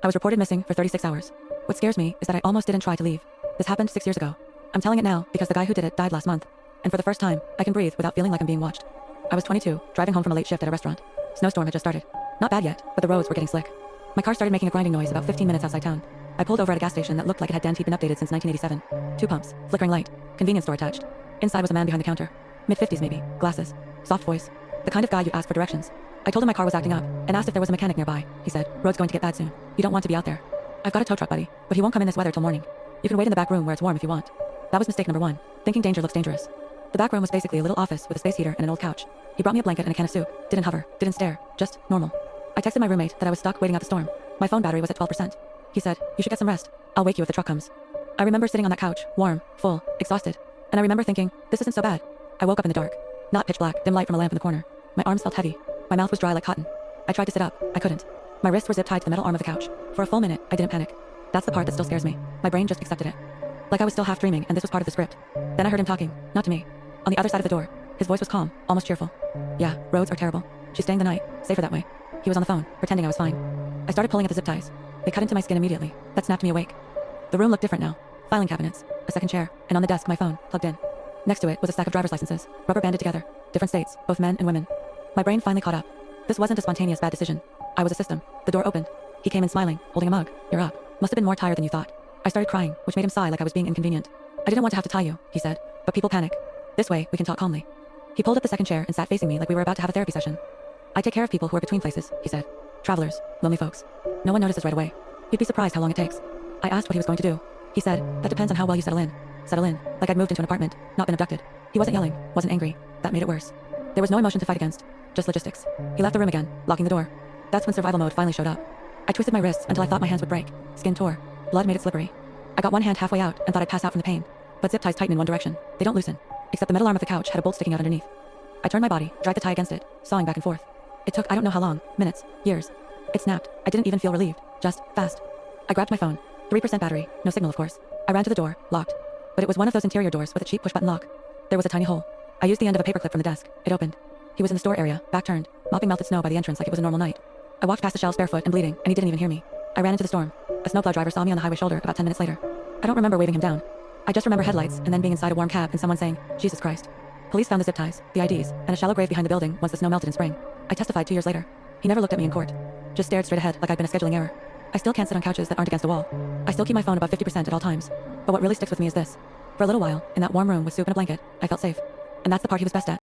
I was reported missing for 36 hours. What scares me is that I almost didn't try to leave. This happened 6 years ago. I'm telling it now because the guy who did it died last month. And for the first time, I can breathe without feeling like I'm being watched. I was 22, driving home from a late shift at a restaurant. Snowstorm had just started. Not bad yet, but the roads were getting slick. My car started making a grinding noise about 15 minutes outside town. I pulled over at a gas station that looked like it had been updated since 1987. 2 pumps, flickering light, convenience store attached. Inside was a man behind the counter. Mid-50s maybe, glasses, soft voice. The kind of guy you'd ask for directions. I told him my car was acting up, and asked if there was a mechanic nearby. He said, "Road's going to get bad soon. You don't want to be out there." "I've got a tow truck, buddy, but he won't come in this weather till morning. You can wait in the back room where it's warm if you want." That was mistake number 1, thinking danger looks dangerous. The back room was basically a little office with a space heater and an old couch. He brought me a blanket and a can of soup, didn't hover, didn't stare, just normal. I texted my roommate that I was stuck waiting out the storm. My phone battery was at 12%. He said, "You should get some rest. I'll wake you if the truck comes." I remember sitting on that couch, warm, full, exhausted. And I remember thinking, this isn't so bad. I woke up in the dark. Not pitch black, dim light from a lamp in the corner. My arms felt heavy. My mouth was dry like cotton. I tried to sit up. I couldn't. My wrists were zip tied to the metal arm of the couch. For a full minute, I didn't panic. That's the part that still scares me. My brain just accepted it. Like I was still half dreaming and this was part of the script. Then I heard him talking, not to me. On the other side of the door. His voice was calm, almost cheerful. "Yeah, roads are terrible. She's staying the night. Safer that way." He was on the phone, pretending I was fine. I started pulling at the zip ties. They cut into my skin immediately. That snapped me awake. The room looked different now. Filing cabinets, a second chair, and on the desk my phone, plugged in. Next to it was a stack of driver's licenses, rubber banded together. Different states, both men and women. My brain finally caught up. This wasn't a spontaneous bad decision. I was a system. The door opened. He came in smiling, holding a mug. "You're up. Must have been more tired than you thought." I started crying, which made him sigh like I was being inconvenient. "I didn't want to have to tie you," he said, "but people panic. This way, we can talk calmly." He pulled up the second chair and sat facing me like we were about to have a therapy session. "I take care of people who are between places," he said. "Travelers, lonely folks. No one notices right away. You'd be surprised how long it takes." I asked what he was going to do. He said, "That depends on how well you settle in." Settle in, like I'd moved into an apartment, not been abducted. He wasn't yelling, wasn't angry. That made it worse. There was no emotion to fight against, just logistics. He left the room again, locking the door. That's when survival mode finally showed up. I twisted my wrists until I thought my hands would break. Skin tore. Blood made it slippery. I got one hand halfway out and thought I'd pass out from the pain. But zip ties tighten in one direction. They don't loosen. Except the metal arm of the couch had a bolt sticking out underneath. I turned my body, dragged the tie against it, sawing back and forth. It took I don't know how long, minutes, years. It snapped. I didn't even feel relieved, just fast. I grabbed my phone. 3% battery, no signal of course. I ran to the door, locked. But it was one of those interior doors with a cheap push-button lock. There was a tiny hole. I used the end of a paperclip from the desk. It opened. He was in the store area, back turned, mopping melted snow by the entrance like it was a normal night. I walked past the shelves barefoot and bleeding, and he didn't even hear me. I ran into the storm. A snowplow driver saw me on the highway shoulder about 10 minutes later. I don't remember waving him down. I just remember headlights and then being inside a warm cab and someone saying, "Jesus Christ." Police found the zip ties, the IDs, and a shallow grave behind the building once the snow melted in spring. I testified 2 years later. He never looked at me in court. Just stared straight ahead like I'd been a scheduling error. I still can't sit on couches that aren't against a wall. I still keep my phone above 50% at all times. But what really sticks with me is this. For a little while, in that warm room with soup and a blanket, I felt safe. And that's the part he was best at.